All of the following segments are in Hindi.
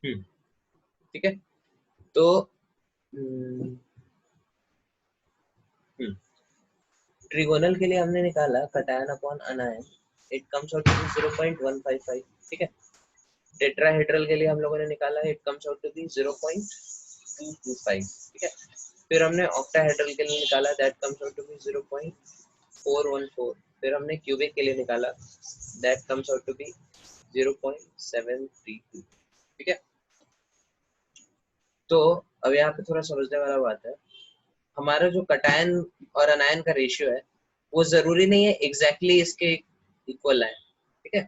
ठीक है। तो ट्रिगोनल के लिए हमने निकाला cation upon anion, it comes out to be 0.155, ठीक है। टेट्राहेड्रल के लिए हम लोगों ने निकाला है, it comes out to be 0.225, ठीक है। फिर हमने ऑक्टाहेड्रल के लिए निकाला, that comes out to be 0.414। फिर हमने क्यूबिक के लिए निकाला, that comes out to be 0.732, ठीक है। तो अब यहाँ पे थोड़ा समझने वाला बात है, हमारा जो कटायन और अनायन का रेशियो है वो जरूरी नहीं है एग्जैक्टली इसके इक्वल है, ठीक है।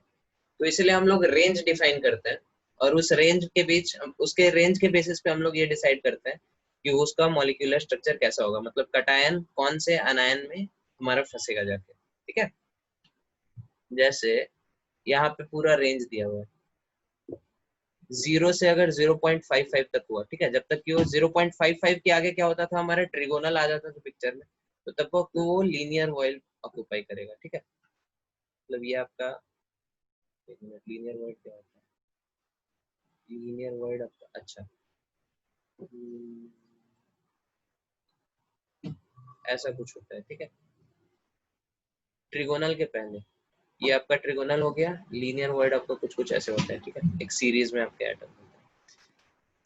तो इसलिए हम लोग रेंज डिफाइन करते हैं, और उस रेंज के बीच, उसके रेंज के बेसिस पे हम लोग ये डिसाइड करते हैं कि उसका मॉलिक्यूलर स्ट्रक्चर कैसा होगा, मतलब कटायन कौन से अनायन में हमारा फंसेगा जाके, ठीक है। जैसे यहाँ पे पूरा रेंज दिया हुआ है, 0 से अगर 0.55 तक हुआ, ठीक है, जब तक कि वो 0.55 के आगे क्या होता था, हमारा ट्रिगोनल आ जाता था पिक्चर में, तो तब तक वो लीनियर वॉइड ऑक्यूपाई करेगा, ठीक है। मतलब ये आपका, एक मिनट, लीनियर वॉइड क्या होता है, लीनियर वॉइड आपका, अच्छा, ऐसा कुछ होता है, ठीक है। ट्रिगोनल के पहले ये आपका ट्रिगोनल हो गया, लीनियर वॉइड आपका कुछ कुछ ऐसे होता है, ठीक है, एक सीरीज में आपके एटम होते हैं।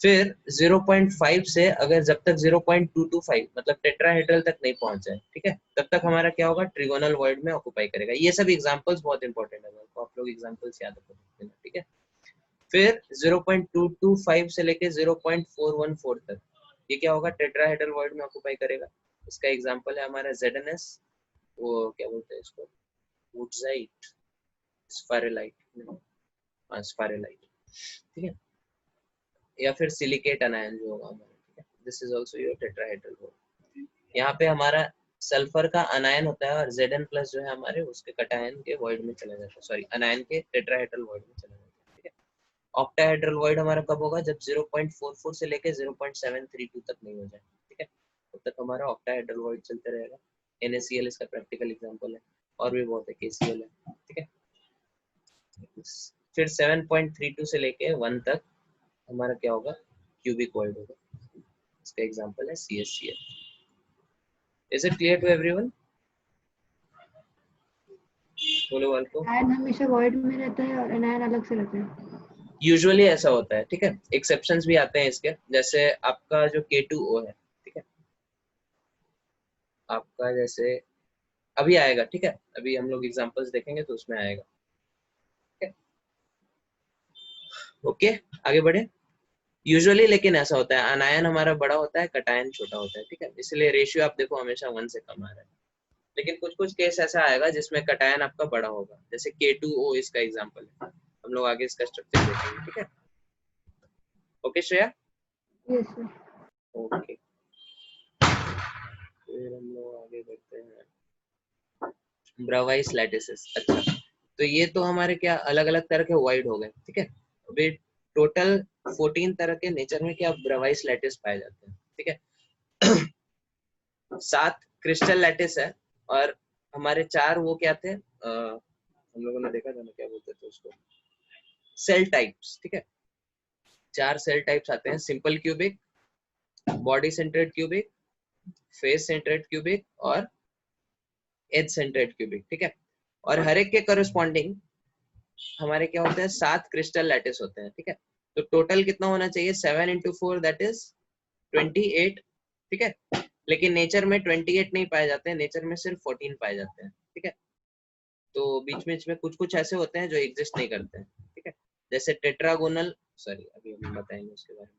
फिर 0.5 से अगर जब तक 0.225 मतलब टेट्राहेड्रल तक नहीं पहुंच जाए, ठीक है, तब तक हमारा क्या होगा, ट्रिगोनल वॉइड में ऑक्यूपाई करेगा। ये सब एग्जांपल्स बहुत इंपॉर्टेंट है, तो आप लोग एग्जांपल्स याद रखो, ठीक है। फिर 0.225 से लेके 0.414 तक ये क्या होगा, टेट्राहेड्रल वॉइड में ऑक्यूपाई करेगा। इसका एग्जांपल है हमारा ZnS, वो क्या बोलते हैं इसको, वुडजाइट, स्पाइरलाइट, हाँ स्पाइरलाइट, ठीक है, या फिर सिलिकेट अनायन जो होगा हमारा, ठीक है, this is also your tetrahedral void. यहाँ पे हमारा सल्फर का अनायन होता है और Zn प्लस जो है हमारे उसके कटायन के वॉइड में चला जाता है, सॉरी अनायन के टेट्राहेड्रल वॉइड में चला जाता है, ठीक है। ऑक्टाहेड्रल वॉइड हमारा कब होगा, जब 0.44 से लेके 0.732 तक नहीं हो जाए, ठीक है, तब तक हमारा ऑक्टाहेड्रल वॉइड चलते रहेगा। NaCl इसका प्रैक्टिकल एग्जांपल है, और भी बहुत है, KCl है, ठीक है। फिर 7.32 से लेके 1 तक हमारा क्या होगा, क्यूबिक वॉइड होगा, इसका एग्जांपल है CaCl। Is it clear to everyone? बोलो वाल को। आयन हमेशा वॉइड में रहता है और एनायन अलग से रहता है। यूजुअली ऐसा होता है, ठीक है, एक्सेप्शंस भी आते हैं इसके, जैसे आपका जो K2O है, ठीक है, आपका जैसे अभी आएगा, ठीक है, अभी हम लोग एग्जांपल्स देखेंगे तो उसमें आएगा, ठीक है। ओके, आगे बढ़े। यूजुअली लेकिन ऐसा होता है, अनायन हमारा बड़ा होता है, कटायन छोटा होता है, ठीक है, इसलिए रेशियो आप देखो हमेशा 1 से कम आ रहा है। लेकिन कुछ कुछ केस ऐसा आएगा जिसमें कटायन आपका बड़ा होगा, जैसे K2O इसका एग्जांपल है, हम लोग आगे इसका स्ट्रक्चर देखेंगे, ठीक है। Okay Shreya, yes sir. Okay, फिर हम लोग आगे बढ़ते हैं, ब्रावाइस लैटिसेस। अच्छा, तो ये तो हमारे क्या अलग अलग तरह के वॉइड हो गए, ठीक है। अभी टोटल 14 तरह के नेचर में क्या ब्रावाइस लैटिस पाए जाते हैं, ठीक है। 7 क्रिस्टल लैटिस है, और हमारे 4 वो क्या थे, हम लोगों ने देखा था ना, क्या बोलते थे उसको, सेल टाइप्स, ठीक है। 4 सेल टाइप्स आते हैं, simple cubic, body centred cubic, face centred cubic और एज सेंटर्ड क्यूबिक, ठीक है। और हर एक के करस्पॉन्डिंग हमारे क्या होते हैं, 7 क्रिस्टल लैटिस होते हैं, ठीक है। तो टोटल कितना होना चाहिए, 7 into 4 दैट इज 28, ठीक है। लेकिन नेचर में 28 नहीं पाए जाते हैं, नेचर में सिर्फ 14 पाए जाते हैं, ठीक है। तो बीच बीच में कुछ कुछ ऐसे होते हैं जो एग्जिस्ट नहीं करते हैं, ठीक है, जैसे टेट्रागोनल, सॉरी अभी हम बताएंगे उसके बारे में।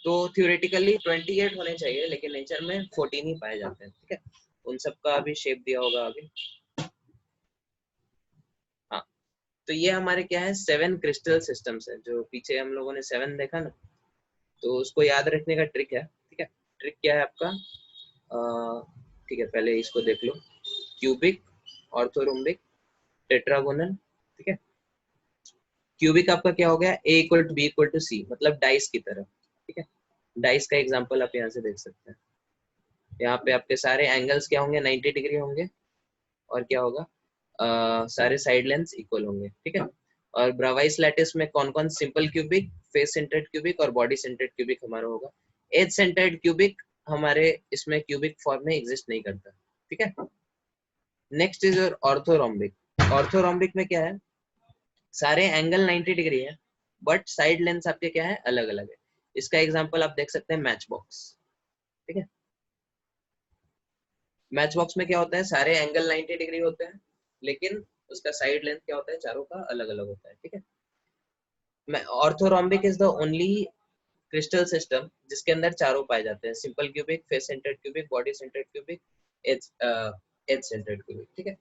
तो थ्योरेटिकली 28 होने चाहिए, लेकिन नेचर में 14 ही पाए जाते हैं, ठीक है। उन सब का भी शेप दिया होगा आगे। हाँ, तो ये हमारे क्या है, 7 क्रिस्टल सिस्टम्स है, जो पीछे हम लोगों ने 7 देखा ना, तो उसको याद रखने का ट्रिक है, ठीक है। ट्रिक क्या है आपका, ठीक है, पहले इसको देख लो, क्यूबिक, ऑर्थोरोम्बिक, टेट्रागोनल, ठीक है। क्यूबिक आपका क्या हो गया, A = B = C, मतलब डाइस की तरह, ठीक है। डाइस का एग्जांपल आप यहाँ से देख सकते हैं, यहाँ पे आपके सारे एंगल्स क्या होंगे, 90 डिग्री होंगे, और क्या होगा, सारे साइड लेंथ्स इक्वल होंगे, ठीक है। और ब्रावाइस लैटिस में कौन कौन simple cubic, face centred cubic और बॉडी सेंटर्ड क्यूबिक हमारा होगा। एज सेंटर्ड क्यूबिक हमारे इसमें क्यूबिक फॉर्म में एग्जिस्ट नहीं करता, ठीक है। Next is your orthorhombic. Orthorhombic में क्या है, सारे एंगल 90 डिग्री है बट साइड लेंथ आपके क्या है, अलग अलग है। इसका एग्जांपल आप देख सकते हैं मैच बॉक्स, ठीक है। मैच बॉक्स में क्या होता है, सारे एंगल 90 डिग्री होते हैं लेकिन उसका साइड लेंथ क्या होता है, चारों का अलग अलग होता है, ठीक है। Orthorhombic is the only crystal system जिसके अंदर चारों पाए जाते हैं, simple cubic, face centred cubic, body centred cubic, edge edge centred cubic, ठीक है।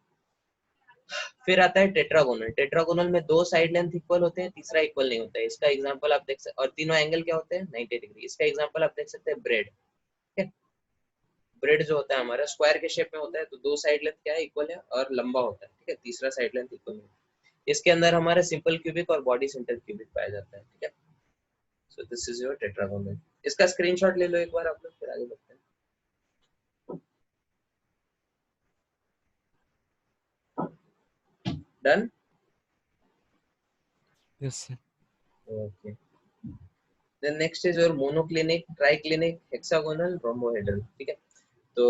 फिर आता है टेट्रागोनल। टेट्रागोनल में दो साइड लेंथ इक्वल होते हैं, तीसरा इक्वल नहीं होता है। इसका एग्जांपल आप देख सकते, और तीनों एंगल क्या होते हैं, 90 डिग्री। इसका एग्जांपल आप देख सकते हैं ब्रेड, ठीक है। ब्रेड जो होता है हमारा स्क्वायर के शेप में होता है, तो दो साइड लेंथ क्या है, इक्वल है और लंबा होता है, ठीक है। तीसरा साइड लेंथ इक्वल नहीं है। इसके अंदर हमारा सिंपल क्यूबिक और बॉडी सेंटर क्यूबिक पाया जाता है, ठीक है। So this is your tetragonal. इसका स्क्रीनशॉट ले लो एक बार आप लोग, फिर आगे बढ़ते हैं। Done, yes sir. Okay. Then next is your monoclinic, triclinic, hexagonal, rhombohedral, ठीक है। तो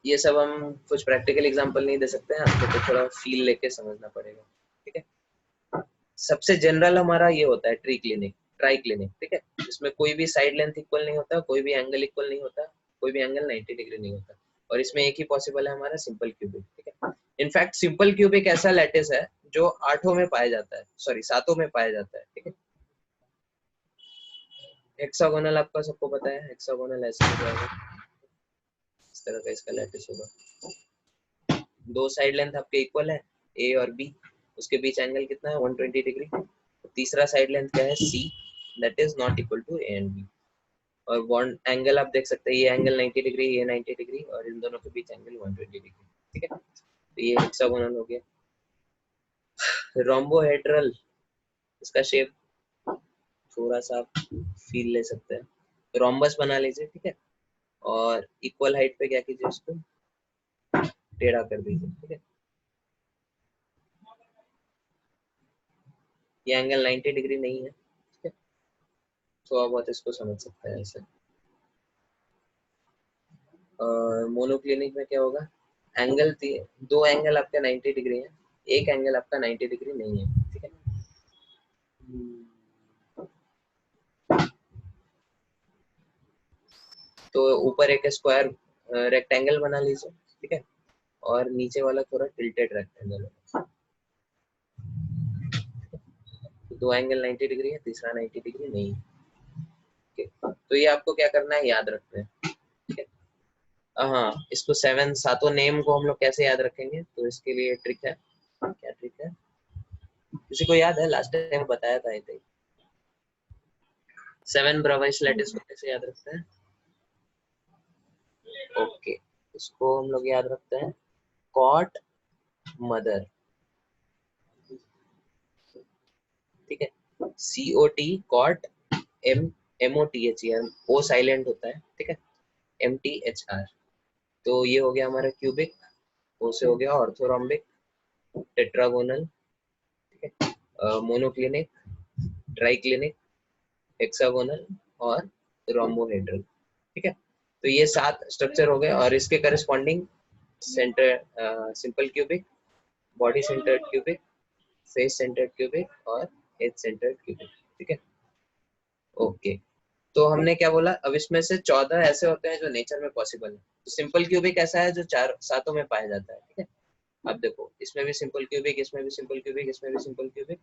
ये सब हम कुछ प्रैक्टिकल एग्जांपल नहीं दे सकते हैं आपको, तो थोड़ा फील लेके समझना पड़ेगा, ठीक है। सबसे जनरल हमारा ये होता है ट्री क्लिनिक, ट्राई क्लिनिक, ठीक है। इसमें कोई भी साइड लेंथ इक्वल नहीं होता, कोई भी एंगल इक्वल नहीं होता, कोई भी एंगल 90 डिग्री नहीं होता, और इसमें एक ही पॉसिबल है हमारा सिंपल क्यूबिक, ठीक है। इनफैक्ट सिंपल क्यूबिक ऐसा लैटिस है जो आठों में पाया जाता है, सॉरी सातों में पाया जाता है, ठीक है। हेक्सागोनल आपका सबको पता है, हेक्सागोनल ऐसे हो जाएगा, इस तरह का इसका लैटिस होगा। दो साइड लेंथ आपके इक्वल है, ए और बी, उसके बीच एंगल कितना है, 120 डिग्री। तीसरा साइड लेंथ क्या है, c, that is not equal to a and b. और बॉन्ड एंगल आप देख सकते हैं, ये एंगल 90 डिग्री, ये 90 डिग्री, और इन दोनों के बीच एंगल 120 डिग्री, ठीक है। तो ये हेक्सागोनल हो गया। रोम्बोहेड्रल, इसका शेप थोड़ा सा फील ले सकते हैं। रोम्बस बना लीजिए, ठीक है, और इक्वल हाइट पे क्या कीजिए, उसको टेढ़ा कर दीजिए, ठीक है। ये एंगल 90 डिग्री नहीं है, ठीक है। तो आप बहुत इसको समझ सकते हैं ऐसे। और मोनोक्लिनिक में क्या होगा, एंगल दो एंगल आपका 90 डिग्री है, एक एंगल आपका 90 डिग्री नहीं है, ठीक है। तो ऊपर एक स्क्वायर रेक्टेंगल बना लीजिए, ठीक है, और नीचे वाला थोड़ा टिल्टेड रेक्टेंगल है। तो दो एंगल 90 डिग्री है, तीसरा 90 डिग्री नहीं है, ठीक है। तो ये आपको क्या करना है, याद रखना है, ठीक है। हाँ, इसको सातों नेम को हम लोग कैसे याद रखेंगे, तो इसके लिए ट्रिक है। क्या ट्रिक है, किसी को याद है, लास्ट टाइम बताया था, आई थिंक 7 ब्रावाइस लैटिस को कैसे याद रखते हैं। ओके, इसको हम लोग याद रखते हैं कॉट मदर, ठीक है। COT cot, MOTH, O silent होता है, ठीक है, MTHR। तो ये हो गया हमारा क्यूबिक, O से हो गया ऑर्थोरोम्बिक, टेट्रागोनल, ठीक है, मोनोक्लिनिक, ट्राइक्लिनिक, हेक्सागोनल और रोम्बोहेड्रल, ठीक है। तो ये 7 स्ट्रक्चर हो गए, और इसके corresponding centre simple cubic, body centred cubic, face centred cubic और एज सेंटर्ड क्यूबिक, ठीक है। ओके, तो हमने क्या बोला, अब इसमें से 14 ऐसे होते हैं जो नेचर में पॉसिबल है। तो सिंपल क्यूबिक ऐसा है जो सातों में पाया जाता है, ठीक है। अब देखो, इसमें भी सिंपल क्यूबिक, इसमें भी सिंपल क्यूबिक, इसमें भी सिंपल क्यूबिक,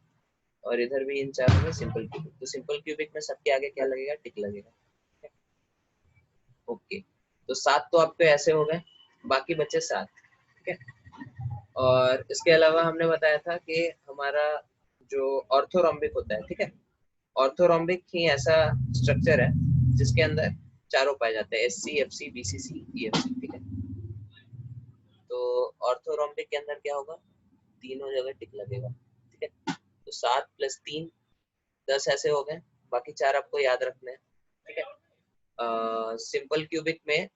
और इधर भी इन चारों में सिंपल क्यूबिक। तो सिंपल क्यूबिक में सबके आगे क्या लगेगा, टिक लगेगा, ठीक है? ओके, तो 7 तो आपके ऐसे हो गए, बाकी बचे 7, ठीक है। और इसके अलावा हमने बताया था कि हमारा जो ऑर्थोरोम्बिक होता है, ठीक है, ऑर्थोरोम्बिक ही ऐसा स्ट्रक्चर है जिसके अंदर चारों पाए जाते हैं, SC, FC, BCC, EFC, ठीक है। तो ऑर्थोरोम्बिक के अंदर क्या होगा, तीनों जगह टिक लगेगा, ठीक है। तो 7 + 3 10 ऐसे हो गए, बाकी 4 आपको याद रखने हैं, ठीक है। सिंपल क्यूबिक में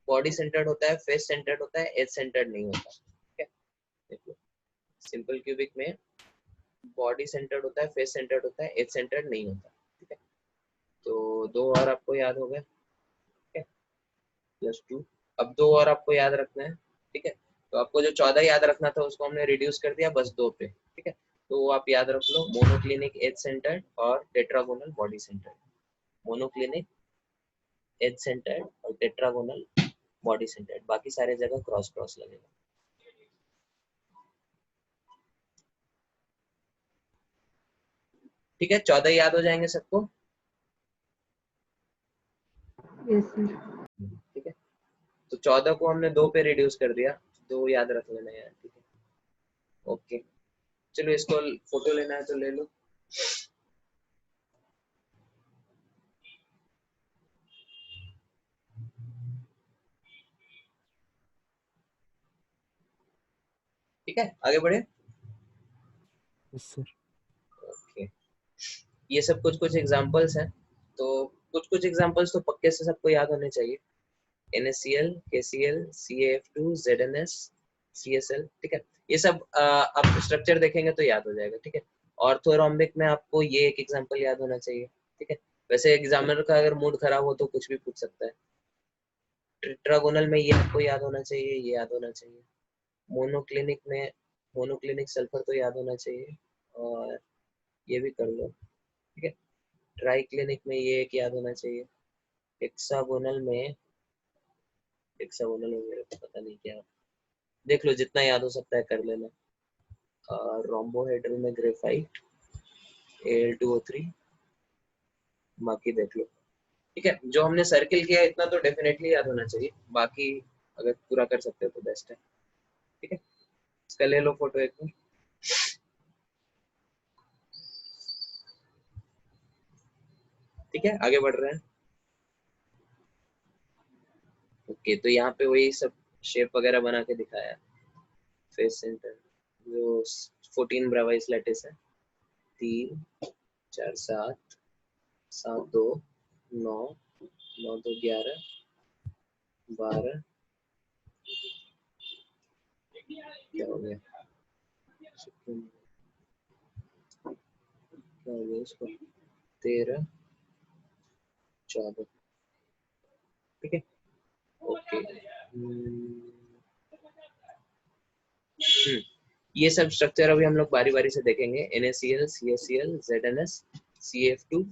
बॉडी सेंटर्ड होता है, फेस सेंटर्ड होता है, एज सेंटर्ड नहीं होता, ठीक है। देखो, सिंपल क्यूबिक में बॉडी सेंटर्ड होता है, फेस सेंटर्ड होता है, एज सेंटर्ड नहीं होता। ठीक है, तो 2 और आपको याद हो गए। ठीक है, +2। अब 2 और आपको याद रखना है। ठीक है, तो आपको जो 14 याद रखना था उसको हमने रिड्यूस कर दिया बस 2 पे। ठीक है, तो वो आप याद रख लो, मोनोक्लिनिक एज सेंटर्ड और tetragonal body centred. Monoclinic edge centred और टेट्रागोनल बॉडी सेंटर्ड, बाकी सारे जगह क्रॉस क्रॉस लगेगा। ठीक है, 14 याद हो जाएंगे सबको। Yes sir. ठीक है, तो 14 को हमने 2 पे रिड्यूस कर दिया, 2 याद रख लेना यार। ठीक है, ओके, चलो इसको फोटो लेना है तो ले लो। ठीक है, आगे बढ़े। Yes sir. ओके, ये सब कुछ कुछ एग्जांपल्स हैं, तो कुछ कुछ एग्जांपल्स तो पक्के से सबको याद होने चाहिए। NaCl, KCl, CaF2, ZnS, CSl। ठीक है, ये सब आप स्ट्रक्चर देखेंगे तो याद हो जाएगा। ठीक है, ऑर्थोरोम्बिक में आपको ये एक एग्जांपल याद होना चाहिए। ठीक है, वैसे एग्जामिनर का अगर मूड खराब हो तो कुछ भी पूछ सकता है। टेट्रागोनल में ये आपको याद होना चाहिए, ये याद होना चाहिए। मोनोक्लिनिक में मोनोक्लिनिक सल्फर तो याद होना चाहिए, और ये भी कर लो। ठीक है, ट्राई क्लिनिक में ये एक याद होना चाहिए। हेक्सागोनल में मेरे को पता नहीं क्या, देख लो जितना याद हो सकता है कर लेना। रोम्बोहेड्रल में ग्रेफाइट, Al2O3, बाकी देख लो। ठीक है, जो हमने सर्किल किया इतना तो डेफिनेटली याद होना चाहिए, बाकी अगर पूरा कर सकते हो तो बेस्ट है। ठीक है, इसका ले लो फोटो एक बार। ठीक है, आगे बढ़ रहे हैं। ओके, तो यहाँ पे वही सब शेप वगैरह बना के दिखाया। फेस सेंटर जो 14 ब्रावाइस लैटिस है, 3 4 7 7 2 9 9 2 11 12, क्या हो गया, क्या हो गया इसको, 13 14। ठीक है, ओके। ये सब स्ट्रक्चर अभी हम लोग बारी बारी से देखेंगे। NaCl, CaCl, ZnS, CF2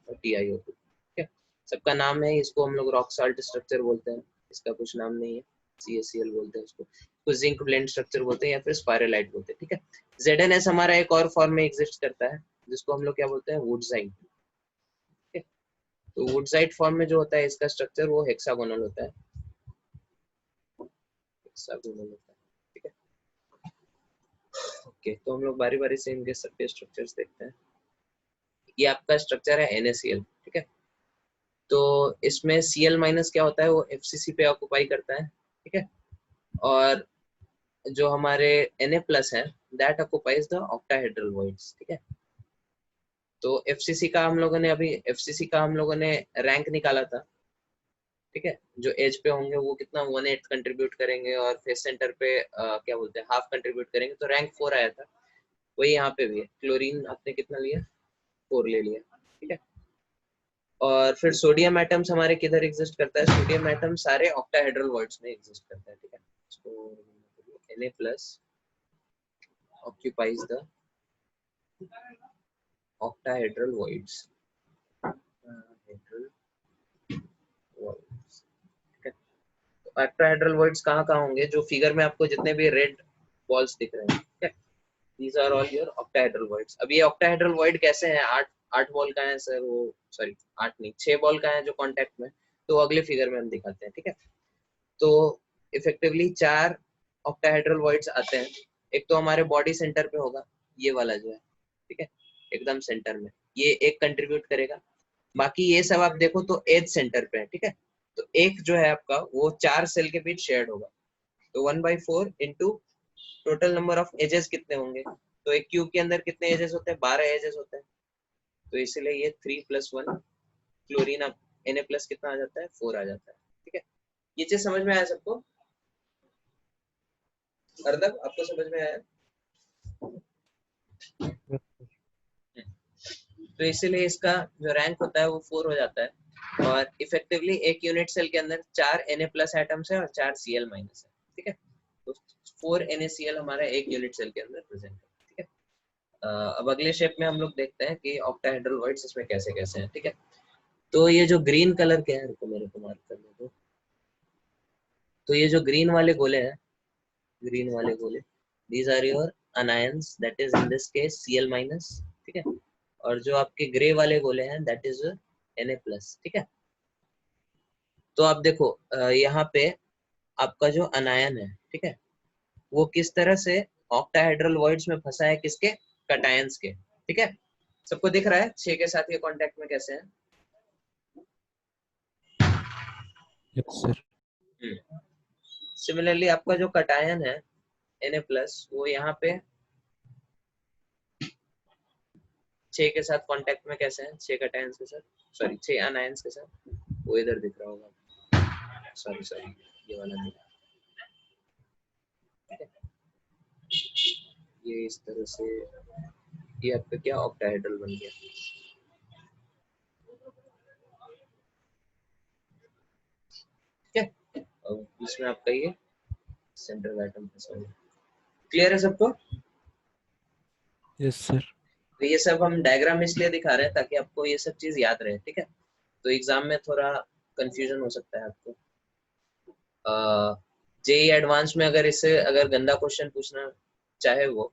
और TiO2। ठीक है, सबका नाम है, इसको हम लोग रॉक साल्ट स्ट्रक्चर बोलते हैं, इसका कुछ नाम नहीं है। CaCl बोलते हैं उसको, कुछ जिंक ब्लेंड स्ट्रक्चर बोलते हैं या फिर स्पाइरलाइट बोलते हैं। ठीक है, ZnS हमारा एक और फॉर्म में एग्जिस्ट करता है जिसको हम लोग क्या बोलते हैं, वुडजाइट। ठीक है, तो वुडजाइट फॉर्म में जो होता है इसका स्ट्रक्चर वो हेक्सागोनल होता है, हेक्सागोनल होता है। ठीक है, ओके, तो हम लोग बारी बारी से इनके सबके स्ट्रक्चर्स देखते हैं। ये आपका स्ट्रक्चर है NaCl। ठीक है, तो इसमें Cl माइनस क्या होता है, वो FCC पे ऑक्युपाई करता है। ठीक है, और जो हमारे Na प्लस है that occupies the octahedral voids. ठीक है, तो FCC का हम लोगों ने रैंक निकाला था। ठीक है, जो एज पे होंगे वो कितना 1/8 कंट्रीब्यूट करेंगे, और फेस सेंटर पे क्या बोलते हैं, हाफ कंट्रीब्यूट करेंगे, तो रैंक 4 आया था। वही यहाँ पे भी है। क्लोरीन आपने कितना लिया, 4 ले लिया। ठीक है, और फिर सोडियम एटम्स हमारे किधर एग्जिस्ट करता है, सोडियम एटम सारे ऑक्टाहेड्रल वॉइड्स में एग्जिस्ट करता है। ठीक है, इसको Na plus occupies the octahedral voids, octahedral voids। ठीक है, तो octahedral voids कहाँ कहाँ होंगे, जो फिगर में आपको जितने भी रेड बॉल्स दिख रहे हैं। ठीक है, these are all your octahedral voids। अब ये octahedral void कैसे हैं, 8 बॉल का है सर, वो सॉरी 8 नहीं 6 बॉल का है जो कांटेक्ट में, तो अगले फिगर में हम दिखाते हैं। ठीक है, तो इफेक्टिवली 4 ऑक्टाहेड्रल वॉइड्स आते हैं। एक तो हमारे बॉडी सेंटर पे होगा, ये वाला जो है। ठीक है, एकदम सेंटर में ये एक कंट्रीब्यूट करेगा। बाकी ये सब आप देखो तो एज सेंटर पे है। ठीक है, तो एक जो है आपका वो 4 सेल के बीच शेयर्ड होगा, तो 1/4 into total number of edges कितने होंगे, तो एक क्यूब के अंदर कितने एजेस होते हैं, 12 एजेस होते हैं, तो इसीलिए ये 3 + 1 क्लोरीन अब Na प्लस कितना आ जाता है, 4 आ जाता है। ठीक है, ये चीज समझ में आया सबको, अर्नब आपको समझ में आया। Yes, sir. तो इसीलिए इसका जो रैंक होता है वो 4 हो जाता है। और इफेक्टिवली एक यूनिट सेल के अंदर 4 Na+ एटम्स है और 4 Cl- है, ठीक है। तो 4 NaCl हमारा एक यूनिट सेल के अंदर प्रेजेंट है, ठीक है। अब अगले शेप में हम लोग देखते हैं कि ऑक्टाहेड्रल वॉइड्स इसमें कैसे कैसे हैं, ठीक है। तो ये जो ग्रीन कलर के हैं, रुको मेरे को मार्क करने दो। तो ये जो ग्रीन वाले गोले हैं, ग्रीन वाले गोले, these are your anions, that is in this case Cl-, ठीक है। और जो आपके ग्रे वाले गोले हैं that is Na+, ठीक है। तो आप देखो यहाँ पे आपका जो अनायन है, ठीक है, वो किस तरह से ऑक्टाहेड्रल वॉइड्स में फंसा है, किसके, कटायंस के, ठीक है। सबको दिख रहा है 6 के साथ ये कांटेक्ट में कैसे है। Yes, sir. सिमिलरली आपका जो कटायन है Na+, वो यहाँ पे 6 के साथ कांटेक्ट में कैसे हैं, 6 कटायंस के साथ, सॉरी 6 अनायंस के साथ, वो इधर दिख रहा होगा, सॉरी ये वाला नहीं, ये इस तरह से, ये आपका क्या ऑक्टाहेड्रल बन गया, ठीक है। और इसमें आपका ये सेंट्रल एटम फंसा है। क्लियर है सबको। Yes, sir. तो ये सब हम डायग्राम इसलिए दिखा रहे हैं ताकि आपको ये सब चीज याद रहे, ठीक है। तो एग्जाम में थोड़ा कंफ्यूजन हो सकता है आपको। जेई एडवांस में अगर इससे अगर गंदा क्वेश्चन पूछना चाहे वो,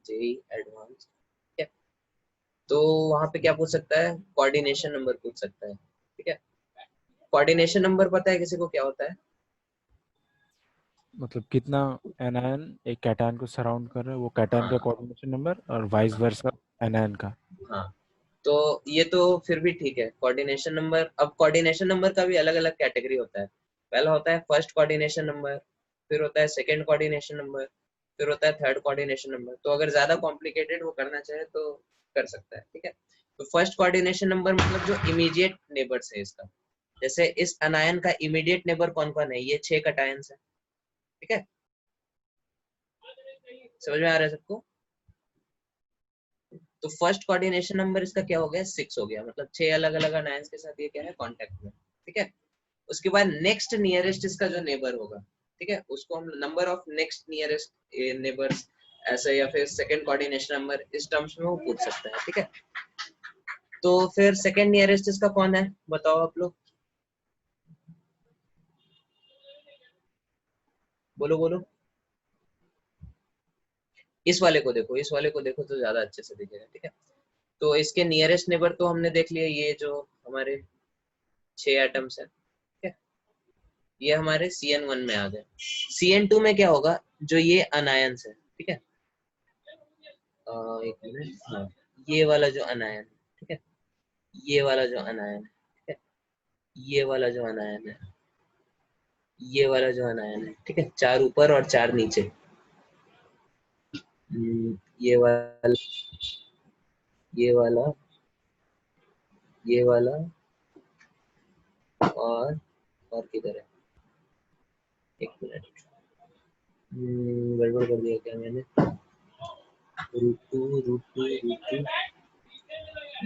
जेई एडवांस, ठीक है, तो वहां पे क्या पूछ सकता है, कोऑर्डिनेशन नंबर पूछ सकता है, ठीक है। कोऑर्डिनेशन नंबर पता है किसी को क्या होता है। मतलब कितना एनायन एक कैटायन को सराउंड कर रहा है, वो कैटायन का हाँ कोऑर्डिनेशन नंबर और वाइस वर्सा एनायन का। हाँ, तो ये तो फिर भी ठीक है कोऑर्डिनेशन नंबर। अब कोऑर्डिनेशन नंबर का भी अलग अलग कैटेगरी होता है। पहला होता है फर्स्ट कोऑर्डिनेशन नंबर, फिर होता है सेकंड कोऑर्डिनेशन नंबर, फिर होता है थर्ड कोऑर्डिनेशन नंबर। तो अगर ज्यादा कॉम्प्लिकेटेड वो करना चाहे तो कर सकता है, ठीक है। तो फर्स्ट कोऑर्डिनेशन नंबर मतलब जो इमीडिएट नेबर्स है इसका, जैसे इस अनायन का इमीडिएट नेबर कौन कौन है, ये 6 कटायंस है, ठीक है। समझ में आ रहा है सबको। तो फर्स्ट कोऑर्डिनेशन नंबर इसका क्या हो गया, 6 हो गया, मतलब 6 अलग अलग अनायंस के साथ ये क्या है, कांटेक्ट में, ठीक है। उसके बाद नेक्स्ट नियरेस्ट इसका जो नेबर होगा, ठीक है, उसको हम number of next nearest neighbours ऐसे, या फिर सेकंड कोऑर्डिनेशन नंबर, इस टर्म्स में वो पूछ सकता है, ठीक है। तो फिर सेकंड नियरेस्ट इसका कौन है, बताओ आप लोग, बोलो बोलो। इस वाले को देखो, इस वाले को देखो तो ज्यादा अच्छे से दिखेगा, ठीक है। तो इसके नियरेस्ट नेबर तो हमने देख लिया, ये जो हमारे 6 एटम्स है, ठीक है, ये हमारे CN1 में आ गए। CN2 में क्या होगा, जो ये अनायंस है, ठीक है, एक मिनट, हाँ, ये वाला जो अनायन, ठीक है, ये वाला जो अनायन है, ठीक है, ये वाला जो अनायन है, ये वाला जो अनायन है, ठीक है, 4 ऊपर और 4 नीचे, ये वाला, ये वाला, ये वाला, और किधर है, एक मिनट, गड़बड़ कर दिया क्या मैंने, रुकू रुकू रुकू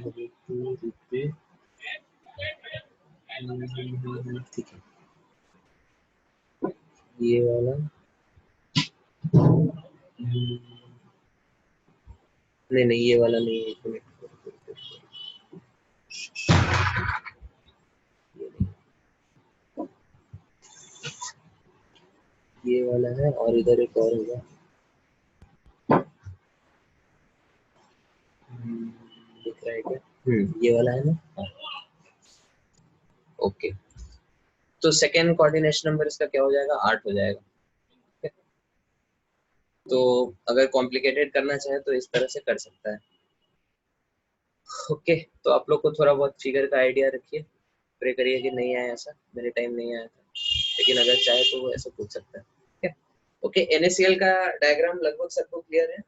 रुकू रुकू, ठीक है, ये वाला, नहीं नहीं ये वाला नहीं है, एक मिनट, ये वाला है, और इधर एक और होगा, दिख रहा है क्या, ये वाला है ना, ओके। तो सेकेंड कोऑर्डिनेशन नंबर इसका क्या हो जाएगा, 8 हो जाएगा, ठीक है? तो अगर कॉम्प्लिकेटेड करना चाहे तो इस तरह से कर सकता है, ओके। तो आप लोग को थोड़ा बहुत फिगर का आइडिया रखिए, प्रे करिए कि नहीं आया ऐसा, मेरे टाइम नहीं आया था, लेकिन अगर चाहे तो वो ऐसा पूछ सकता है, ठीक है। ओके, NaCl का डायग्राम लगभग सबको क्लियर है,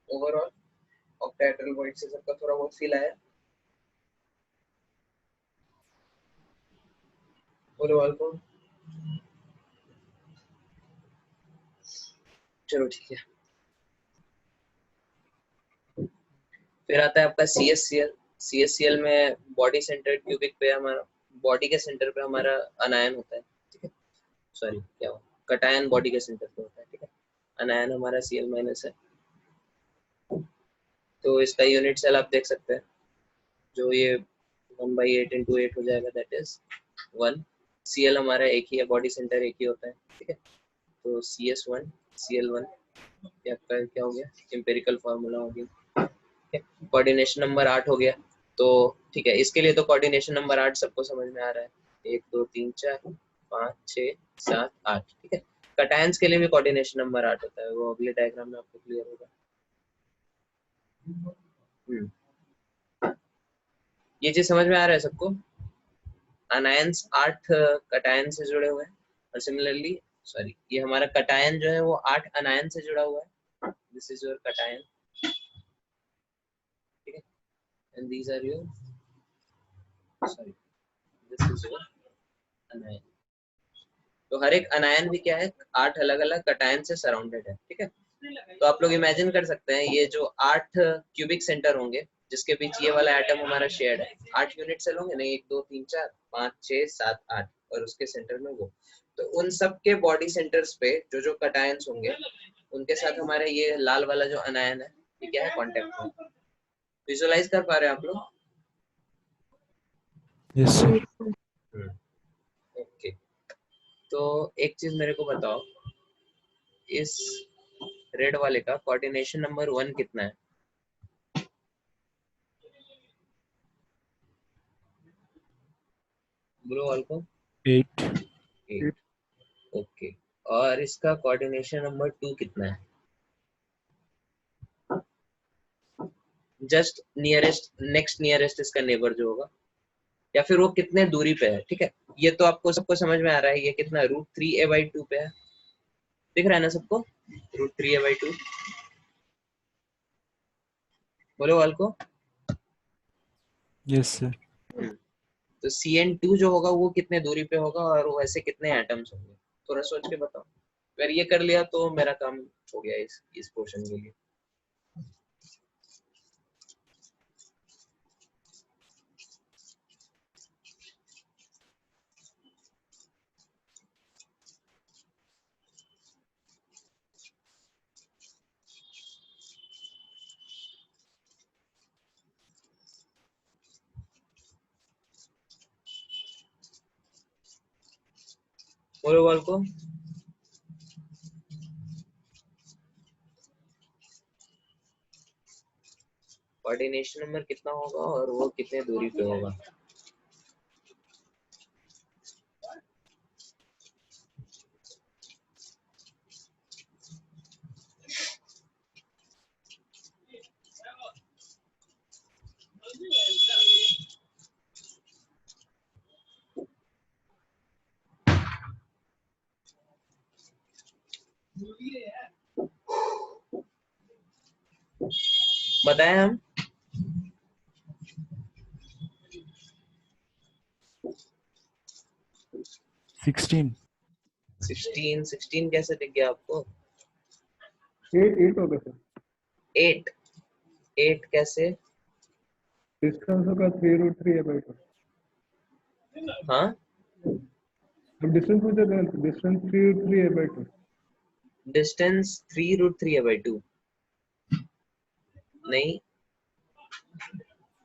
ओवरऑल ऑक्टाहेड्रल वॉइड से सबका थोड़ा बहुत फील आया, ओवरऑल को, चलो ठीक है। फिर आता है आपका CHCl। CHCl में बॉडी सेंटर क्यूबिक पे हमारा, बॉडी के सेंटर पे हमारा अनायन होता है, ठीक है, सॉरी क्या हुआ, कटायन बॉडी के सेंटर पे होता है, ठीक है, अनायन हमारा Cl- है। तो इसका यूनिट सेल आप देख सकते हैं, जो ये 1/8 × 8 हो जाएगा, दैट इज 1। Cl हमारा एक ही है, बॉडी सेंटर एक ही होता है, ठीक है, तो CS1 Cl1, ये आपका क्या हो गया, एम्पिरिकल फार्मूला हो गया। कोऑर्डिनेशन नंबर 8 हो गया। तो ठीक है, इसके लिए तो कोऑर्डिनेशन नंबर 8 सबको समझ में आ रहा है, 1 2 3 4 5 6 7 8, ठीक है। कटायंस के लिए भी कोऑर्डिनेशन नंबर 8 होता है, वो अगले डायग्राम में आपको क्लियर होगा। ये चीज समझ में आ रहा है सबको? अनायंस 8 कटायन से जुड़े हुए हैं, और सिमिलरली सॉरी, ये हमारा कटायन जो है वो 8 अनायन से जुड़ा हुआ है। दिस इज योर कटायन, ठीक है, and these are your, sorry, this is your anion. तो हर एक अनायन भी क्या है, 8 अलग अलग कटायन से सराउंडेड है, ठीक है। तो आप लोग इमेजिन कर सकते हैं, ये जो 8 क्यूबिक सेंटर होंगे जिसके बीच ये वाला एटम हमारा शेयर्ड है, 8 यूनिट सेल होंगे ना, 1 2 3 4 5 6 7 8, और उसके सेंटर में वो। तो उन सब के बॉडी सेंटर्स पे जो जो कटायंस होंगे, उनके साथ हमारे ये लाल वाला जो अनायन है, ये क्या है, कांटेक्ट में। विजुअलाइज कर पा रहे हैं आप लोग? Yes sir. ओके, तो एक चीज मेरे को बताओ, इस रेड वाले का कोऑर्डिनेशन नंबर 1 कितना है? ब्लू वाल को 8। 8, ओके। और इसका कोऑर्डिनेशन नंबर 2 कितना है? जस्ट नियरेस्ट, नेक्स्ट नियरेस्ट इसका नेबर जो होगा, या फिर वो कितने दूरी पे है, ठीक है। ये तो आपको सबको समझ में आ रहा है, ये कितना, √3a/2 पे है, दिख रहा है ना सबको, √3a/2। बोलो वाल को। Yes sir. तो CN2 जो होगा वो कितने दूरी पे होगा, और वैसे कितने एटम्स होंगे, थोड़ा सोच के बताओ। अगर ये कर लिया तो मेरा काम हो गया इस पोर्शन के लिए। बोलो वाल को। कोऑर्डिनेशन नंबर कितना होगा और वो कितने दूरी पे होगा? बताएं हम। 16। 16 कैसे दिख गया आपको? 8 होगा सर। 8 कैसे? डिस्टेंस होगा 3√3a/2। हाँ, अब डिस्टेंस पूछे थे, डिस्टेंस 3√3a/2। डिस्टेंस 3√3a/2 नहीं,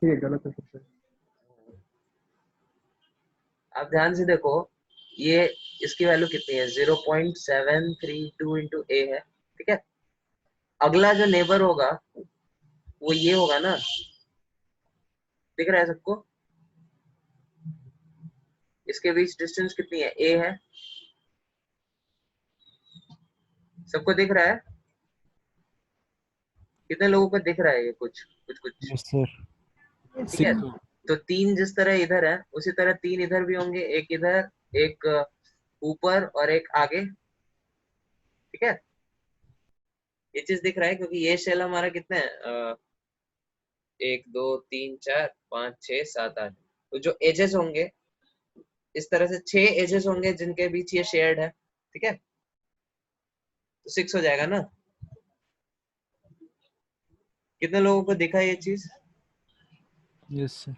ये गलत है सर। आप ध्यान से देखो, ये इसकी वैल्यू कितनी है, 0.732 × a है, ठीक है। अगला जो नेबर होगा वो ये होगा ना, दिख रहा है सबको? इसके बीच डिस्टेंस कितनी है, a है, सबको दिख रहा है? कितने लोगों को दिख रहा है ये कुछ कुछ कुछ? Yes sir. ठीक है, 6। तो 3 जिस तरह इधर है उसी तरह 3 इधर भी होंगे, एक इधर, एक ऊपर और एक आगे, ठीक है। ये चीज दिख रहा है क्योंकि ये शेल हमारा कितना है, 1 2 3 4 5 6 7 8, तो जो एजेस होंगे इस तरह से 6 एजेस होंगे जिनके बीच ये शेयर्ड है, ठीक है, तो 6 हो जाएगा ना। कितने लोगों को दिखा ये चीज? Yes sir.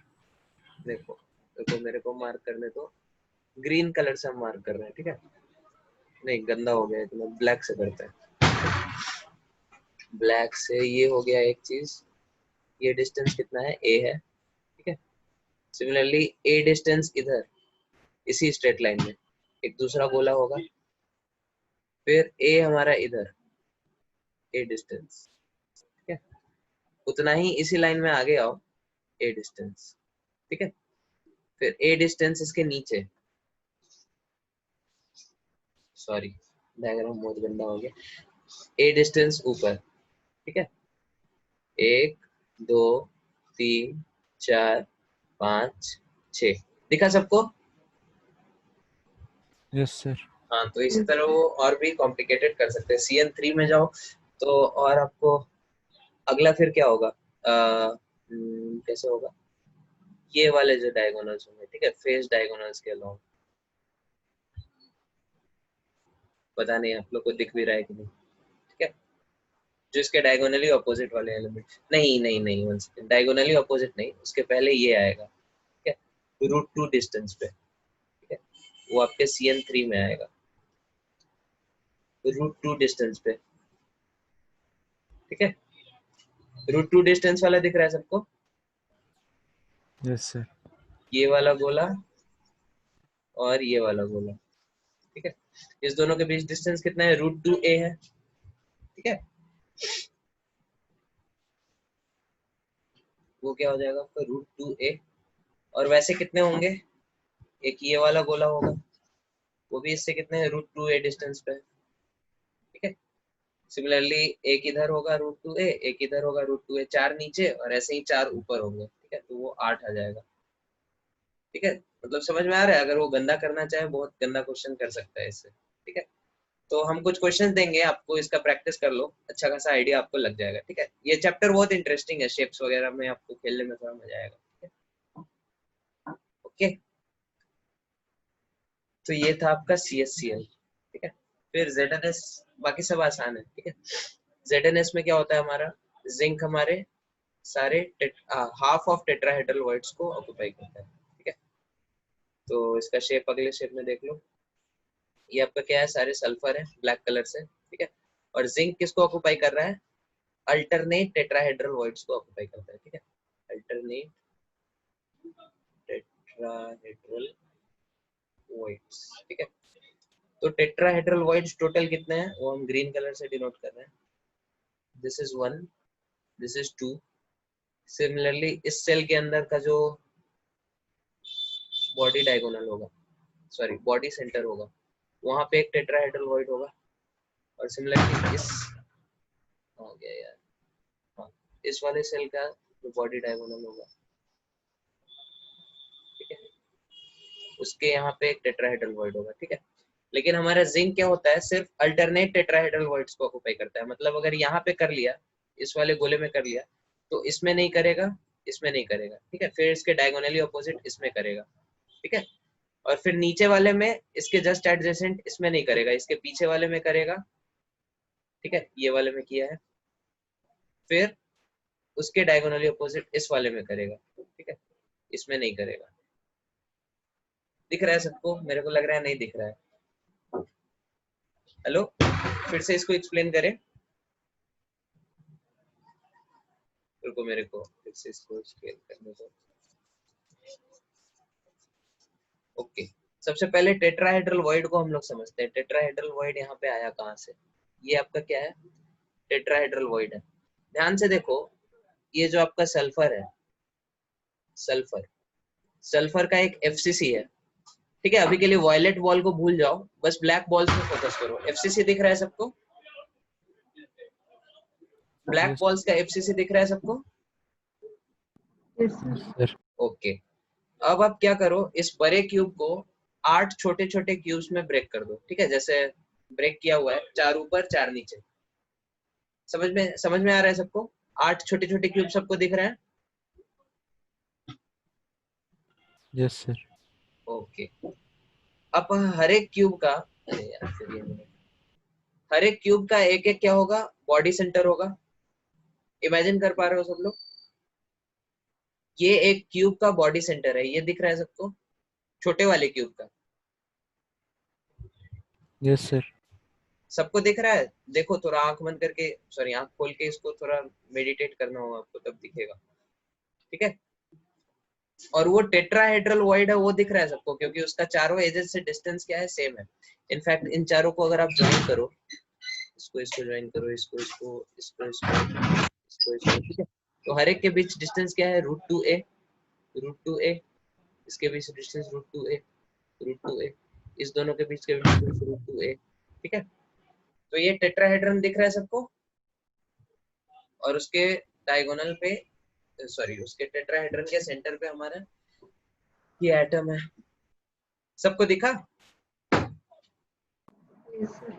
देखो देखो, मेरे को मार्क करने दो, ग्रीन कलर से हम मार्क कर रहे हैं, ठीक है? नहीं गंदा हो गया, तो ब्लैक से करते हैं। ब्लैक से ये हो गया एक चीज, ये डिस्टेंस कितना है, ए है, ठीक है? सिमिलरली ए डिस्टेंस इधर इसी स्ट्रेट लाइन में एक दूसरा गोला होगा, फिर ए हमारा इधर, ए डिस्टेंस, ठीक है? उतना ही इसी लाइन में आगे आओ, ए डिस्टेंस, ठीक है? फिर ए डिस्टेंस इसके नीचे, सॉरी डायग्राम बहुत गंदा हो गया, ए डिस्टेंस ऊपर, ठीक है? 1 2 3 4 5 6 दिखा सबको? Yes sir. हाँ, तो इसी तरह वो और भी कॉम्प्लिकेटेड कर सकते हैं। CN3 में जाओ तो और आपको अगला फिर क्या होगा, कैसे होगा, ये वाले जो डायगोनल्स होंगे, ठीक है, फेस डायगोनल्स के अलाउंग, पता नहीं आप लोग को दिख भी रहा है कि नहीं, ठीक है? जो इसके डायगोनली अपोजिट वाले एलिमेंट, नहीं नहीं नहीं, वन सेकंड, डायगोनली अपोजिट नहीं, उसके पहले ये आएगा, ठीक है, √2 डिस्टेंस पे, ठीक है? वो आपके CN3 में आएगा, √2 डिस्टेंस पे, ठीक है? √2 डिस्टेंस वाला दिख रहा है सबको? Yes sir. ये वाला गोला और ये वाला गोला, ठीक है? इस दोनों के बीच डिस्टेंस कितना है, √2a है, ठीक है? वो क्या हो जाएगा आपका, √2a। और वैसे कितने होंगे, एक ये वाला गोला होगा, वो भी इससे कितने हैं, √2a डिस्टेंस पे, ठीक है? सिमिलरली एक इधर होगा √2a, एक इधर होगा √2a, 4 नीचे और ऐसे ही 4 ऊपर होंगे, ठीक है? तो वो 8 आ जाएगा, ठीक है? मतलब समझ में आ रहा है? अगर वो गंदा करना चाहे, बहुत गंदा क्वेश्चन कर सकता है इससे, ठीक है? तो हम कुछ क्वेश्चंस देंगे आपको, इसका प्रैक्टिस कर लो, अच्छा खासा आइडिया आपको लग जाएगा, ठीक है? ये चैप्टर बहुत इंटरेस्टिंग है, शेप्स वगैरह में आपको खेलने में थोड़ा मजा आएगा, ठीक है? ओके, तो ये था आपका CSCL, ठीक है? फिर ZNS, बाकी सब आसान है, ठीक है? ZNS में क्या होता है, हमारा जिंक हमारे सारे हाफ ऑफ टेट्राहेड्रल वॉइड्स को ऑक्युपाई करता है, ठीक है? तो इसका शेप अगले शेप में देख लो, ये आपका क्या है, सारे सल्फर है ब्लैक कलर से, ठीक है? और जिंक किसको ऑक्युपाई कर रहा है, अल्टरनेट टेट्राहेड्रल वॉइड्स को ऑक्युपाई करता है, ठीक है? अल्टरनेट टेट्राहेड्रल वॉइड्स, ठीक है? तो टेट्राहेड्रल वॉइड्स टोटल कितने हैं, वो हम ग्रीन कलर से डिनोट कर रहे हैं, this is 1, this is 2। Similarly इस सेल के अंदर का जो बॉडी डायगोनल होगा, सॉरी बॉडी सेंटर होगा, वहां पे एक टेट्राहेड्रल वॉइड होगा। और सिमिलरली इस, हो गया यार, हाँ, इस वाले सेल का जो बॉडी डायगोनल होगा, ठीक है, उसके यहाँ पे एक टेट्राहेड्रल वॉइड होगा, ठीक है? लेकिन हमारा जिंक क्या होता है, सिर्फ अल्टरनेट टेट्राहेड्रल वॉइड्स को ऑक्युपाई करता है। मतलब अगर यहाँ पे कर लिया, इस वाले गोले में कर लिया, तो इसमें नहीं करेगा, इसमें नहीं करेगा, ठीक है? फिर इसके डायगोनली अपोजिट इसमें करेगा, ठीक है? और फिर नीचे वाले में इसके जस्ट एडजेसेंट इसमें नहीं करेगा, इसके पीछे वाले में करेगा, ठीक है? ये वाले में किया है, फिर उसके डायगोनली अपोजिट इस वाले में करेगा, ठीक है? इसमें नहीं करेगा। दिख रहा है सबको? मेरे को लग रहा है नहीं दिख रहा है। हेलो, फिर से इसको एक्सप्लेन करें? रुको, मेरे को फिर से इसको एक्सप्लेन करने दो। ओके, सबसे पहले टेट्राहेड्रल वॉइड को हम लोग समझते हैं। टेट्राहेड्रल वॉइड यहाँ पे आया कहाँ से, ये आपका क्या है, टेट्राहेड्रल वॉइड है। ध्यान से देखो, ये जो आपका सल्फर है, सल्फर, सल्फर का एक FCC है, ठीक है? अभी के लिए वॉयलेट बॉल को भूल जाओ, बस ब्लैक बॉल्स पे फोकस करो। FCC दिख रहा है सबको? ब्लैक Yes, बॉल्स का FCC दिख रहा है सबको? Yes sir. सर। ओके, अब आप क्या करो, इस बड़े क्यूब को 8 छोटे छोटे क्यूब्स में ब्रेक कर दो, ठीक है? जैसे ब्रेक किया हुआ है, 4 ऊपर 4 नीचे। समझ में आ रहा है सबको? 8 छोटे छोटे क्यूब सबको दिख रहे हैं? Yes sir. ओके, अब हर एक क्यूब का, अरे यार फिर ये हर एक क्यूब का एक एक क्या होगा, बॉडी सेंटर होगा, इमेजिन कर पा रहे हो सब लोग? ये एक क्यूब का बॉडी सेंटर है, ये दिख रहा है सबको, छोटे वाले क्यूब का? Yes sir. सबको दिख रहा है? देखो थोड़ा आंख बंद करके, सॉरी आंख खोल के इसको थोड़ा मेडिटेट करना होगा आपको, तब दिखेगा। ठीक है, और वो टेट्राहेड्रल वॉइड है, वो दिख रहा है सबको, क्योंकि उसका चारों एजेस से डिस्टेंस क्या है, सेम है। इनफैक्ट इन चारों को अगर आप ज्वाइन करो, इसको ज्वाइन करो, इसको, ठीक है, तो हर एक के बीच डिस्टेंस क्या है, √2a, √2a, इसके बीच डिस्टेंस √2a, इस दोनों के बीच के डिस्टेंस √2a। ठीक है, तो ये टेट्राहेड्रन दिख रहा है सबको, और उसके डायगोनल पे, सॉरी उसके टेट्राहेड्रन के सेंटर पे हमारा ये एटम है। सबको दिखा? Yes, sir.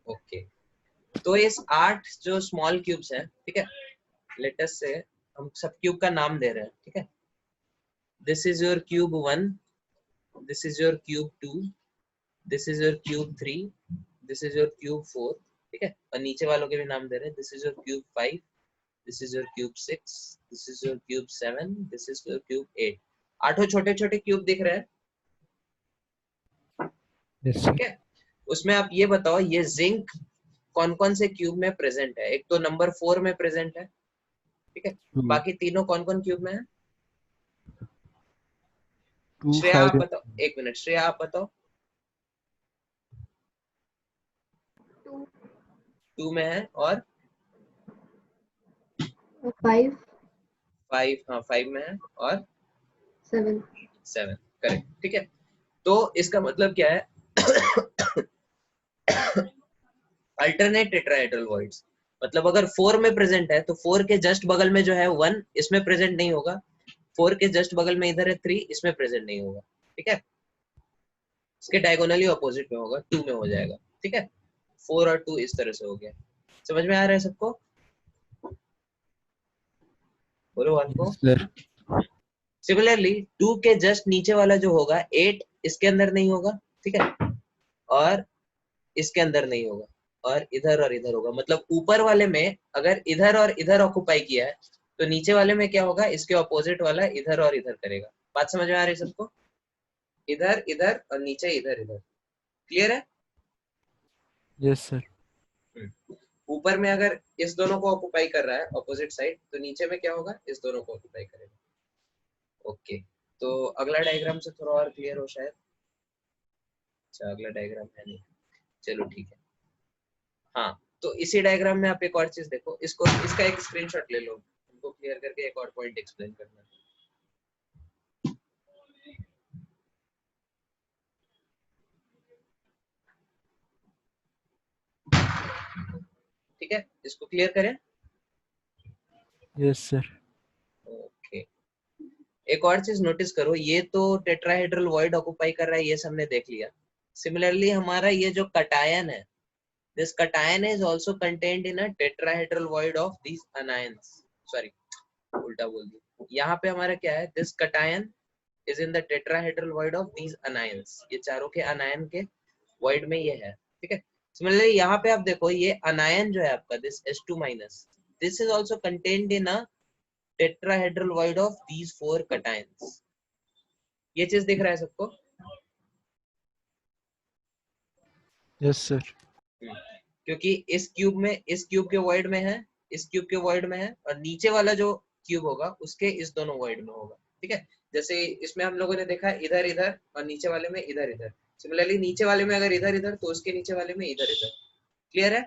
ओके, तो इस 8 जो स्मॉल क्यूब्स हैं, ठीक है, लेटस से हम सब क्यूब का नाम दे रहे हैं। ठीक है, this is your cube 1, this is your cube 2, this is your cube 3, this is your cube 4। ठीक है, और नीचे वालों के भी नाम दे रहे हैं, this is your cube 5, this is your cube 6, this is your cube 7, this is your cube 8। 8 छोटे छोटे क्यूब दिख रहे हैं। Yes sir. ठीक है, उसमें आप ये बताओ, ये जिंक कौन कौन से क्यूब में प्रेजेंट है? एक तो नंबर 4 में प्रेजेंट है, ठीक है, बाकी तीनों कौन कौन क्यूब में है? 2, श्रेया आप 5 बताओ, एक मिनट, श्रेया आप बताओ। 2, 2 में है, और 5, 5, हाँ 5 में है, और 7. 7, करेक्ट। ठीक है, तो इसका मतलब क्या है, अल्टरनेट टेट्राहेड्रल वॉइड्स, मतलब अगर 4 में प्रेजेंट है तो 4 के जस्ट बगल में जो है 1 इसमें प्रेजेंट नहीं होगा, 4 के जस्ट बगल में इधर है 3 इसमें प्रेजेंट नहीं होगा। ठीक है, इसके डायगोनली ऑपोजिट में होगा, 2 में हो जाएगा। ठीक है, 4 और 2 इस तरह से हो गया। समझ में आ रहा है सबको? बोलो वन को। Yes sir. सिमिलरली 2 के जस्ट नीचे वाला जो होगा 8 इसके अंदर नहीं होगा, ठीक है, और इसके अंदर नहीं होगा, और इधर होगा। मतलब ऊपर वाले में अगर इधर और इधर ऑक्युपाई किया है, तो नीचे वाले में क्या होगा, इसके ऑपोजिट वाला इधर और इधर करेगा। बात समझ में आ रही है सबको? इधर इधर और नीचे इधर इधर। क्लियर है? Yes sir. ऊपर में अगर इस दोनों को ऑक्युपाई कर रहा है ऑपोजिट साइड, तो नीचे में क्या होगा, इस दोनों को ऑक्युपाई करेगा। ओके, तो अगला डायग्राम से थोड़ा और क्लियर हो शायद। अच्छा, अगला डायग्राम है नहीं, चलो ठीक है। हाँ, तो इसी डायग्राम में आप एक और चीज देखो, इसको, इसका एक स्क्रीनशॉट ले लो, उनको क्लियर करके एक और पॉइंट एक्सप्लेन करना। ठीक है, इसको क्लियर करें। Yes sir. ओके, एक और चीज नोटिस करो, ये तो टेट्राहेड्रल वॉइड ऑक्युपाई कर रहा है, ये सबने देख लिया। सिमिलरली हमारा ये जो कटायन है, this cation is also contained in a tetrahedral void of these anions. Sorry, उल्टा बोल दिया। यहाँ पे हमारा क्या है, this cation is in the tetrahedral void of these anions. ये चारों के अनायन के void में ये है। ठीक है, सिमिलरली यहाँ पे आप देखो, ये अनायन जो है आपका, this H2 minus, this is also contained in a tetrahedral void of these 4 cations. ये चीज दिख रहा है सबको? Yes sir. क्योंकि इस क्यूब के वॉइड में है, इस क्यूब के वॉइड में है, और नीचे वाला जो क्यूब होगा उसके इस दोनों वॉइड में होगा। ठीक है, जैसे इसमें हम लोगों ने देखा इधर इधर, और नीचे वाले में इधर इधर। सिमिलरली नीचे वाले में अगर इधर इधर, तो उसके नीचे वाले में इधर इधर। क्लियर है?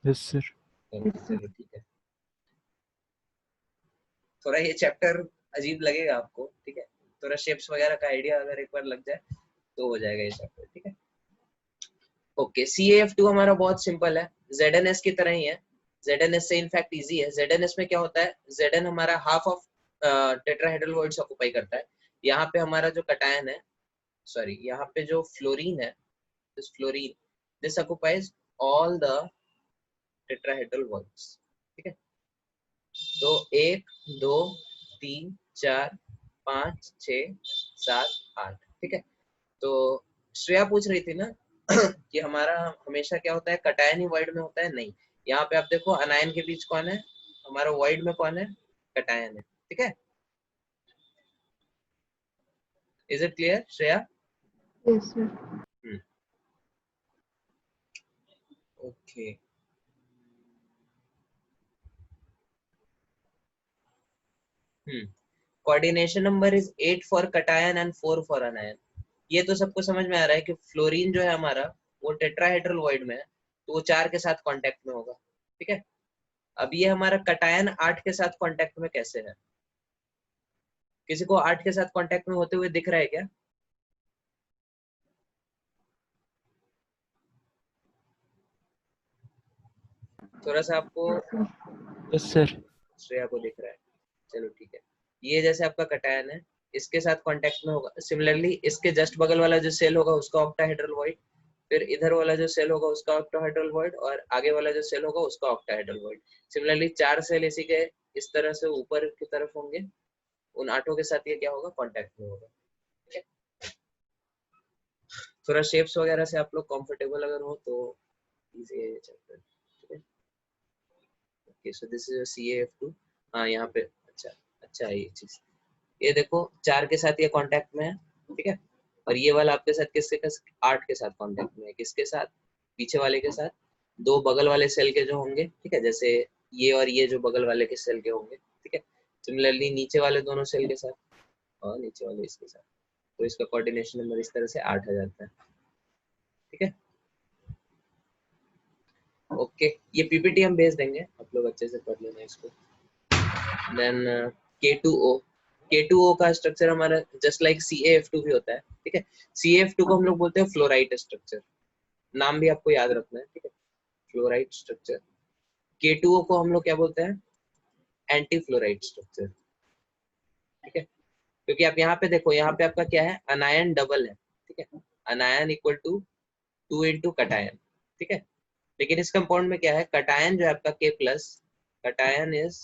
Yes sir. चलो ठीक है, थोड़ा ये चैप्टर अजीब लगेगा आपको, ठीक है, थोड़ा शेप्स वगैरह का आइडिया अगर एक बार लग जाए तो हो जाएगा ये चैप्टर। ठीक है, ओके, CaF2 हमारा बहुत सिंपल है, ZnS की तरह ही है। ZnS से इनफैक्ट इजी है। ZnS में क्या होता है, Zn हमारा half of tetrahedral voids occupy करता है। यहाँ पे हमारा जो कटायन है, सॉरी यहाँ पे जो फ्लोरीन है, this fluorine, this occupies all the tetrahedral voids. ठीक है, तो 1 2 3 4 5 6 7 8। ठीक है, तो श्रेया पूछ रही थी ना कि हमारा हमेशा क्या होता है, कटायन ही वॉइड में होता है? नहीं, यहाँ पे आप देखो अनायन के बीच कौन है, हमारा वॉइड में कौन है, कटायन है, ठीक है। Is it clear Shreya? Yes, sir. Okay coordination number is 8 for cation and 4 for अनायन। ये तो सबको समझ में आ रहा है कि फ्लोरीन जो है हमारा वो टेट्राहेड्रल वॉइड में है, तो वो 4 के साथ कांटेक्ट में होगा, ठीक है। अब ये हमारा कटायन 8 के साथ कांटेक्ट में कैसे है? किसी को 8 के साथ कांटेक्ट में होते हुए दिख रहा है क्या? थोड़ा सा आपको यस सर। श्रेया को दिख रहा है, चलो ठीक है। ये जैसे आपका कटायन है, इसके साथ कांटेक्ट में होगा, सिमिलरली इसके जस्ट बगल वाला जो सेल होगा उसका ऑक्टाहेड्रल वॉइड, फिर इधर वाला जो सेल होगा उसका ऑक्टाहेड्रल वॉइड, और आगे वाला जो सेल होगा उसका ऑक्टाहेड्रल वॉइड। सिमिलरली 4 सेल इसी के इस तरह से ऊपर की तरफ होंगे, उन 8 के साथ ये क्या होगा, कांटेक्ट में होगा, ठीक है। थोड़ा शेप्स वगैरह से आप लोग कंफर्टेबल अगर हो तो इजी है ये चैप्टर, ठीक है। Okay so this is CaF2। हाँ यहाँ पे अच्छा है ये चीज, ये देखो 4 के साथ ये कांटेक्ट में है, ठीक है। और ये वाला आपके साथ किसके 8 के साथ कांटेक्ट में है, किसके साथ, पीछे वाले के साथ, 2 बगल वाले सेल के जो होंगे, ठीक है, जैसे ये और ये जो बगल वाले के सेल के होंगे, ठीक है। सिमिलरली नीचे वाले दोनों सेल के साथ और नीचे वाले इसके साथ, तो इसका कोऑर्डिनेशन नंबर इस तरह से 8 आ जाता है, ठीक है। ओके ये पीपीटी हम भेज देंगे, आप लोग अच्छे से पढ़ लेना इसको। देन K2O का स्ट्रक्चर हमारा जस्ट लाइक CaF2 भी होता है, ठीक है। CaF2 को हम लोग बोलते हैं फ्लोराइड स्ट्रक्चर, नाम भी आपको याद रखना है, ठीक है, फ्लोराइड स्ट्रक्चर। K2O को हम लोग क्या बोलते हैं, एंटी फ्लोराइड स्ट्रक्चर, ठीक है। क्योंकि आप यहाँ पे देखो, यहाँ पे आपका क्या है, अनायन डबल है, ठीक है, anion equal to 2 into cation, ठीक है। लेकिन इस कंपाउंड में क्या है, कटायन जो है आपका K+, cation is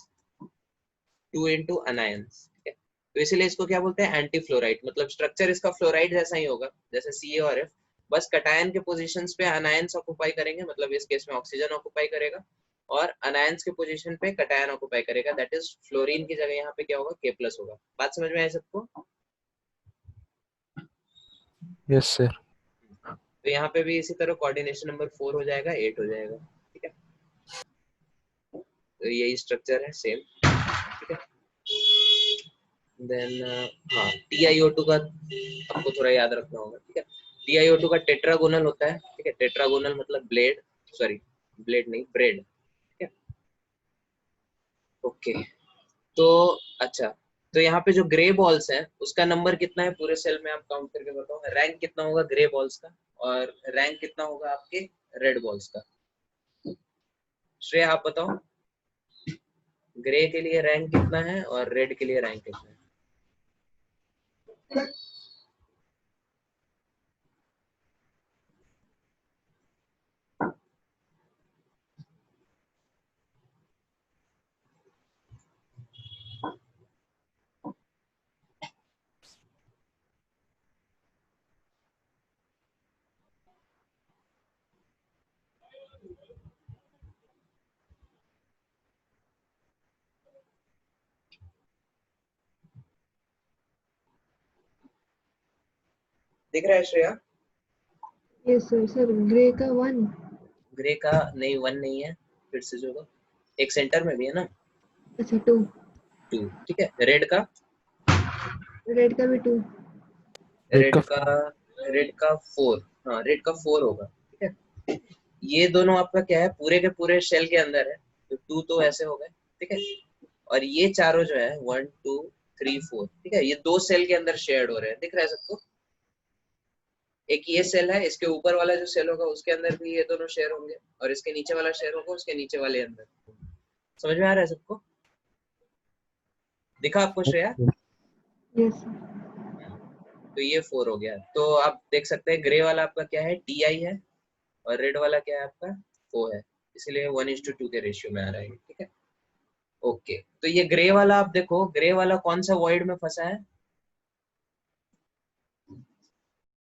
2 into anions, ठीक है। तो इसीलिए इसको क्या बोलते हैं, एंटी फ्लोराइड, मतलब स्ट्रक्चर इसका फ्लोराइड जैसा ही होगा जैसे Ca और F, बस कटायन के पोजीशंस पे अनायंस ऑक्युपाई करेंगे, मतलब इस केस में ऑक्सीजन ऑक्युपाई करेगा, और अनायंस के पोजीशन पे कटायन ऑक्युपाई करेगा, दैट इज फ्लोरीन की जगह यहाँ पे क्या होगा, K+ होगा। बात समझ में आया सबको? Yes sir. तो यहाँ पे भी इसी तरह कोऑर्डिनेशन नंबर 4 हो जाएगा, 8 हो जाएगा, ठीक है। तो यही स्ट्रक्चर है सेम, ठीक है। देन हाँ TiO2 का आपको थोड़ा याद रखना होगा, ठीक है। TiO2 का टेट्रागोनल होता है, ठीक है, टेट्रागोनल मतलब ब्लेड, सॉरी ब्लेड नहीं, ब्रेड, ठीक है। ओके तो अच्छा, तो यहाँ पे जो ग्रे बॉल्स हैं उसका नंबर कितना है पूरे सेल में, आप काउंट करके बताओ, रैंक कितना होगा ग्रे बॉल्स का, और रैंक कितना होगा आपके रेड बॉल्स का। श्रेया आप बताओ, ग्रे के लिए रैंक कितना है और रेड के लिए रैंक कितना है? दिख रहा है Shreya? Yes, sir. Sir, grey का 1. ग्रे का नहीं 1 नहीं है, फिर से जो होगा, एक सेंटर में भी है ना, अच्छा 2. 2, ठीक है। रेड का, Red का भी 2. रेड का 4, हाँ रेड का 4 होगा, ठीक है। ये दोनों आपका क्या है, पूरे के पूरे शेल के अंदर है, तो 2 तो ऐसे हो गए, ठीक है। और ये चारों जो है 1 2 3 4, ठीक है, ये 2 सेल के अंदर शेयर्ड हो रहे हैं, दिख रहा है सबको। एक ये सेल है, इसके ऊपर वाला जो सेल होगा उसके अंदर भी ये दोनों शेयर होंगे, और इसके नीचे वाला शेयर होगा उसके नीचे वाले अंदर। समझ में आ रहा है सबको? दिखा आपको श्रेया? Yes, sir. तो ये 4 हो गया, तो आप देख सकते हैं ग्रे वाला आपका क्या है, Ti है, और रेड वाला क्या है आपका 4 है, इसलिए 1:2 के रेशियो में आ रहा है, ठीक है। ओके तो ये ग्रे वाला आप देखो, ग्रे वाला कौन सा वॉइड में फंसा है,